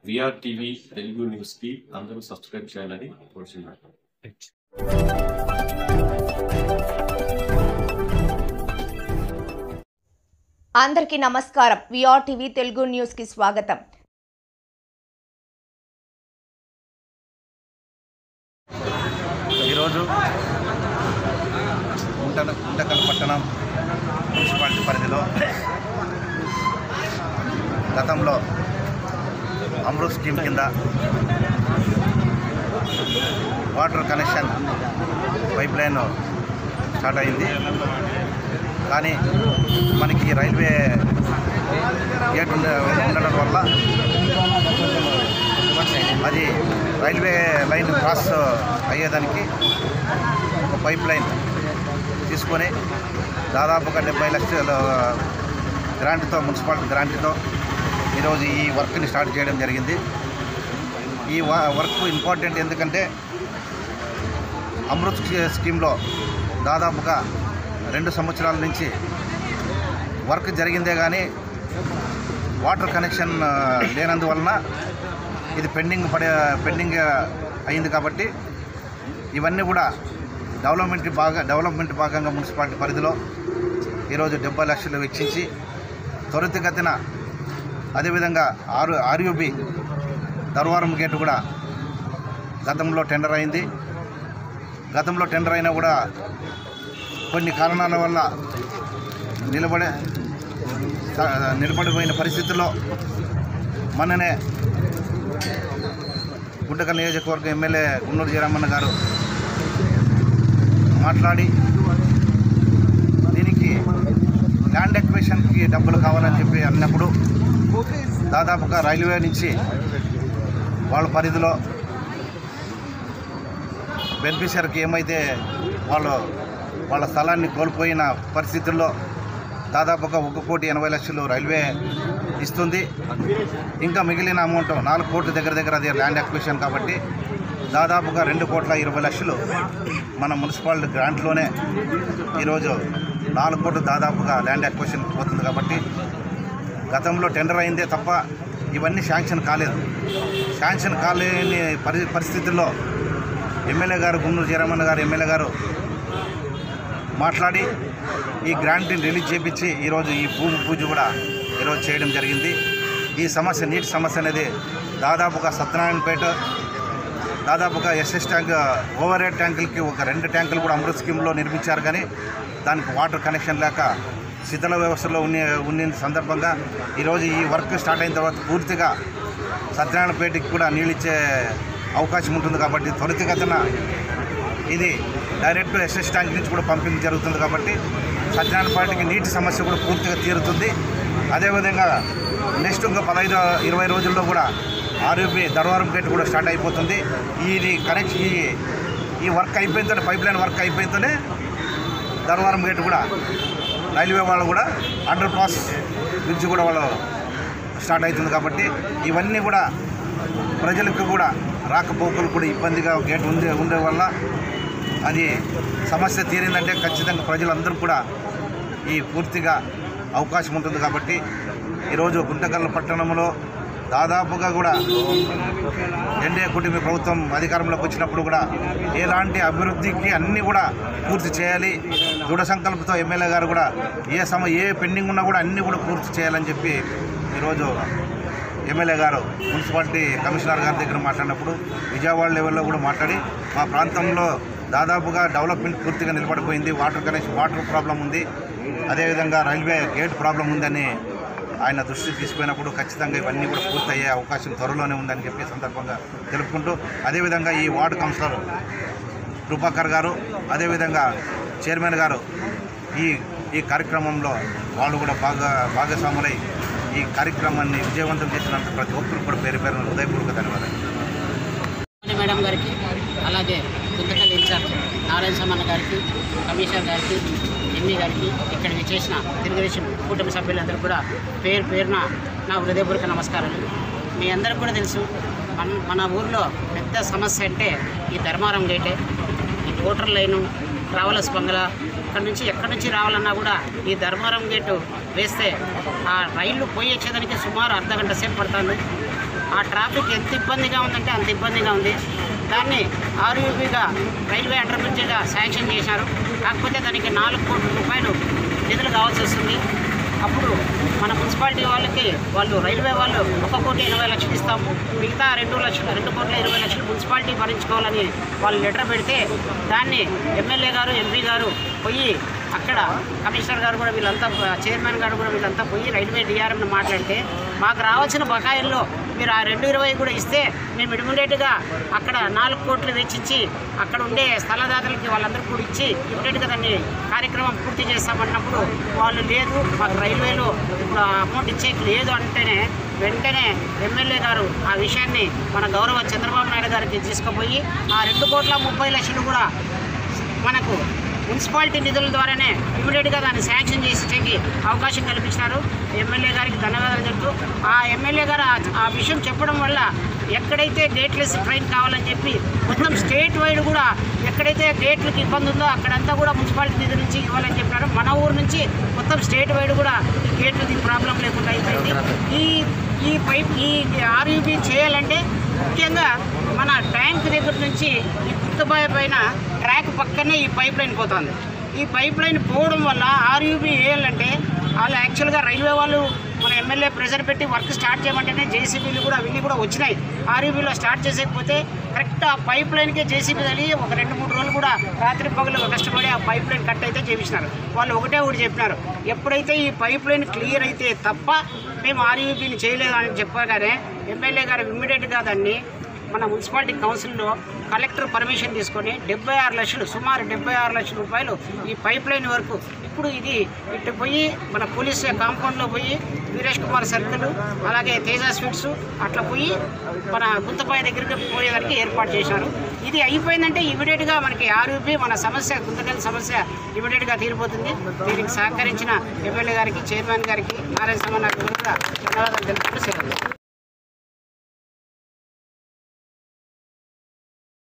VR TV Telugu news కి అందరూ subscribe చేయాలని కోరుచున్నాను. అందరికీ నమస్కారం. విఆర్ టీవీ తెలుగు న్యూస్ కి స్వాగతం. ఈరోజు గుంటకల్ పట్టణం మున్సిపాలిటీ పరిధిలో గతంలో అమృత్ స్కీమ్ కింద water connection pipe line start అయింది. కానీ మనకి రైల్వే గేట్ ఉండడం వల్ల అది రైల్వే లైన్ క్రాస్ అయ్యేదానికి ఒక పైప్ లైన్ తీసుకొని దాదాపుగా 70 లక్షల గ్రాంట్తో, మున్సిపాలిటీ గ్రాంట్తో ఈరోజు ఈ వర్క్ని స్టార్ట్ చేయడం జరిగింది. ఈ వర్క్ ఇంపార్టెంట్ ఎందుకంటే అమృత్ స్కీమ్లో దాదాపుగా 2 సంవత్సరాల నుంచి వర్క్ జరిగిందే కానీ వాటర్ కనెక్షన్ లేనందువలన ఇది పెండింగ్ అయింది. కాబట్టి ఇవన్నీ కూడా డెవలప్మెంట్ భాగంగా మున్సిపాలిటీ పరిధిలో ఈరోజు 70 లక్షలు వెచ్చించి త్వరితగతిన, అదేవిధంగా ఆర్యూబీ ధర్వారం గేటు కూడా గతంలో టెండర్ అయింది. గతంలో టెండర్ అయినా కూడా కొన్ని కారణాల వల్ల నిలబడిపోయిన పరిస్థితుల్లో మొన్ననే గుంటకల్ నియోజకవర్గం ఎమ్మెల్యే గున్నూరు జయరామన్న గారు మాట్లాడి దీనికి ల్యాండ్ ఎక్విజిషన్కి డబ్బులు కావాలని చెప్పి అన్నప్పుడు దాదాపుగా రైల్వే నుంచి వాళ్ళ పరిధిలో బెనిఫిషియర్కి ఏమైతే వాళ్ళ స్థలాన్ని కోల్పోయిన పరిస్థితుల్లో దాదాపుగా 1,80,00,000 రైల్వే ఇస్తుంది. ఇంకా మిగిలిన అమౌంట్ 4 కోట్ల దగ్గర అది ల్యాండ్ అక్విజిషన్ కాబట్టి దాదాపుగా 2,20,00,000 మన మున్సిపాలిటీ గ్రాంట్లోనే ఈరోజు 4 కోట్లు దాదాపుగా ల్యాండ్ అక్విజిషన్ పోతుంది. కాబట్టి గతంలో టెండర్ అయిందే తప్ప ఇవన్నీ శాంక్షన్ కాలేదు. శాంక్షన్ కాలేని పరిస్థితుల్లో ఎమ్మెల్యే గారు, గున్నూరు జయరామన్న గారు ఎమ్మెల్యే గారు మాట్లాడి ఈ గ్రాంట్ని రిలీజ్ చేయించి ఈరోజు ఈ భూమి పూజ కూడా ఈరోజు చేయడం జరిగింది. ఈ సమస్య, నీటి సమస్య అనేది దాదాపుగా సత్యనారాయణపేట దాదాపుగా ఎస్ఎస్ ట్యాంక్, ఓవర్ హెడ్ ట్యాంకులకి ఒక 2 ట్యాంకులు కూడా అమృత్ స్కీమ్లో నిర్మించారు. కానీ దానికి వాటర్ కనెక్షన్ లేక శిథిల వ్యవస్థలో ఉన్న సందర్భంగా ఈరోజు ఈ వర్క్ స్టార్ట్ అయిన తర్వాత పూర్తిగా సత్యనారాయణపేటకి కూడా నీళ్ళు ఇచ్చే అవకాశం ఉంటుంది. కాబట్టి త్వరితగతిన ఇది డైరెక్ట్ ఎస్ఎస్ ట్యాంక్ నుంచి కూడా పంపింగ్ జరుగుతుంది. కాబట్టి సత్యనారాయణపేటకి నీటి సమస్య కూడా పూర్తిగా తీరుతుంది. అదేవిధంగా నెక్స్ట్ ఇంకా 15-20 రోజుల్లో కూడా ఆర్యూబీ ధర్వారం గేట్ కూడా స్టార్ట్ అయిపోతుంది. ఇది ఈ వర్క్ అయిపోయినతోనే, పైప్ లైన్ వర్క్ అయిపోయినతోనే ధర్వారం గేట్ కూడా రైల్వే వాళ్ళు కూడా అండర్ పాస్ బ్రిడ్జ్ కూడా వాళ్ళు స్టార్ట్ అవుతుంది. కాబట్టి ఇవన్నీ కూడా ప్రజలకు కూడా రాకపోకలు కూడా ఇబ్బందిగా గేట్ ఉండే వల్ల అది సమస్య తీరిందంటే ఖచ్చితంగా ప్రజలందరూ కూడా ఈ పూర్తిగా అవకాశం ఉంటుంది. కాబట్టి ఈరోజు గుంటకల్ పట్టణంలో దాదాపుగా కూడా ఎన్డీఏ కూటమి ప్రభుత్వం అధికారంలోకి వచ్చినప్పుడు కూడా ఎలాంటి అభివృద్ధికి అన్నీ కూడా పూర్తి చేయాలి, దృఢ సంకల్పంతో ఎమ్మెల్యే గారు కూడా ఏ పెండింగ్ ఉన్నా కూడా అన్నీ కూడా పూర్తి చేయాలని చెప్పి ఈరోజు ఎమ్మెల్యే గారు మున్సిపాలిటీ కమిషనర్ గారి దగ్గర మాట్లాడినప్పుడు విజయవాడ లెవెల్లో కూడా మాట్లాడి మా ప్రాంతంలో దాదాపుగా డెవలప్మెంట్ పూర్తిగా నిలబడిపోయింది, వాటర్ ప్రాబ్లం ఉంది, అదేవిధంగా రైల్వే గేట్ ప్రాబ్లం ఉందని ఆయన దృష్టికి తీసుకుపోయినప్పుడు ఖచ్చితంగా ఇవన్నీ కూడా పూర్తి అయ్యే అవకాశం త్వరలోనే ఉందని చెప్పి సందర్భంగా తెలుపుకుంటూ, అదేవిధంగా ఈ వార్డు కౌన్సిలర్ కృపాకర్ గారు, అదేవిధంగా చైర్మన్ గారు ఈ కార్యక్రమంలో వాళ్ళు కూడా భాగస్వాములై ఈ కార్యక్రమాన్ని విజయవంతం చేసినందుకు ప్రతి ఒక్కరు కూడా పేరు హృదయపూర్వక ధన్యవాదాలు. మేడం గారికి, అలాగే గుంటకల్ ఇన్ఛార్జ్ నారాయణ సమన్న గారికి, కమిషనర్ గారికి, ఎంఈ గారికి, ఇక్కడ విచ్చేసిన తెలుగుదేశం కూటమి సభ్యులందరూ కూడా పేరున నా హృదయపూర్వక నమస్కారాలు. మీ అందరికీ కూడా తెలుసు, మన ఊర్లో పెద్ద సమస్య అంటే ఈ ధర్మారం గేటే. ఈ ఓటర్ లైను, ట్రావెలర్స్ బంగ్లా, ఎక్కడి నుంచి రావాలన్నా కూడా ఈ ధర్మారం గేటు వేస్తే ఆ రైళ్ళు పోయి వచ్చేదానికి సుమారు అర్ధగంట సేపు పడుతుంది. ఆ ట్రాఫిక్ ఎంత ఇబ్బందిగా ఉందంటే అంత ఇబ్బందిగా ఉంది. దాన్ని ఆర్యూబీగా రైల్వే అండర్ బ్రిడ్జిగా శాంక్షన్ చేశారు. కాకపోతే దానికి 4 కోట్ల రూపాయలు నిధులు కావాల్సి వస్తుంది. అప్పుడు మన మున్సిపాలిటీ వాళ్ళు రైల్వే వాళ్ళు 1,80,00,000 ఇస్తాము, మిగతా 2,20,00,000 మున్సిపాలిటీ భరించుకోవాలని వాళ్ళు లెటర్ పెడితే దాన్ని ఎమ్మెల్యే గారు, ఎంపీ గారు పోయి అక్కడ కమిషనర్ గారు కూడా వీళ్ళంతా, చైర్మన్ గారు కూడా వీళ్ళంతా పోయి రైల్వే డిఆర్ఎంని మాట్లాడితే మాకు రావాల్సిన బకాయిల్లో మీరు ఆ 220 కూడా ఇస్తే మేము ఇమీడియట్గా అక్కడ 4 కోట్లు వెచ్చించి అక్కడ ఉండే స్థలదాతలకి వాళ్ళందరికీ కూడా ఇచ్చి ఇమీడియట్గా దాన్ని కార్యక్రమం పూర్తి చేస్తామన్నప్పుడు వాళ్ళు లేదు, మాకు రైల్వేలో ఇప్పుడు అమౌంట్ ఇచ్చేకి లేదు అంటేనే వెంటనే ఎమ్మెల్యే గారు ఆ విషయాన్ని మన గౌరవ చంద్రబాబు నాయుడు గారికి తీసుకుపోయి ఆ 2,30,00,000 కూడా మనకు మున్సిపాలిటీ నిధుల ద్వారానే ఇమీడియట్గా దాన్ని శాంక్షన్ చేసేకి అవకాశం కల్పించినారు. ఎమ్మెల్యే గారికి ధన్యవాదాలు చెప్తూ ఆ ఎమ్మెల్యే గారు ఆ విషయం చెప్పడం వల్ల ఎక్కడైతే గేట్లెస్ ట్రైన్ కావాలని చెప్పి మొత్తం స్టేట్ వైడ్ కూడా ఎక్కడైతే గేట్లకి ఇబ్బంది ఉందో అక్కడంతా కూడా మున్సిపాలిటీ నిధుల నుంచి ఇవ్వాలని చెప్పినారు. మన ఊరు నుంచి మొత్తం స్టేట్ వైడ్ కూడా గేట్లకి ప్రాబ్లం లేకుండా అయిపోయింది. ఈ ఆర్యూబీ చేయాలంటే ముఖ్యంగా మన ట్యాంక్ దగ్గర నుంచి ఈ గుర్తుబాయ్ పైన ట్రాక్ పక్కనే ఈ పైప్ లైన్ పోతుంది. ఈ పైప్ లైన్ పోవడం వల్ల ఆర్యూబీ వేయాలంటే వాళ్ళు యాక్చువల్గా రైల్వే వాళ్ళు మన ఎమ్మెల్యే ప్రెజర్ పెట్టి వర్క్ స్టార్ట్ చేయమంటేనే జేసీబీలు కూడా అవన్నీ కూడా వచ్చినాయి. ఆర్యూబీలో స్టార్ట్ చేసేకపోతే కరెక్ట్ ఆ పైప్ లైన్కే జేసీబీ తగిలి ఒక 2-3 రోజులు కూడా రాత్రి పగలు కష్టపడి ఆ పైప్ లైన్ కట్ అయితే చేయించినారు. వాళ్ళు ఒకటే చెప్పినారు, ఎప్పుడైతే ఈ పైప్ లైన్ క్లియర్ అయితే తప్ప మేము ఆర్యూబీని చేయలేదు అని చెప్పగానే ఎమ్మెల్యే గారు ఇమ్మీడియట్గా దాన్ని మన మున్సిపాలిటీ కౌన్సిల్లో కలెక్టర్ పర్మిషన్ తీసుకొని 76 లక్షలు, సుమారు 76 లక్షల రూపాయలు ఈ పైప్ లైన్ వరకు ఇప్పుడు ఇది ఇటు పోయి మన పోలీస్ కాంపౌండ్లో పోయి వీరేష్ కుమార్ సర్కిల్ అలాగే తేజ స్వీట్స్ అట్లా పోయి మన గుంతపాయ దగ్గరికి పోయేదానికి ఏర్పాటు చేశారు. ఇది అయిపోయిందంటే ఇమీడియట్గా మనకి ఆర్యూబీ మన సమస్య గుంతకల్ సమస్య ఇమీడియట్గా తీరిపోతుంది. దీనికి సహకరించిన ఎమ్మెల్యే గారికి, చైర్మన్ గారికి, నారాయణ సమన్న గారికి కూడా ధన్యవాదాలు తెలుపుతూ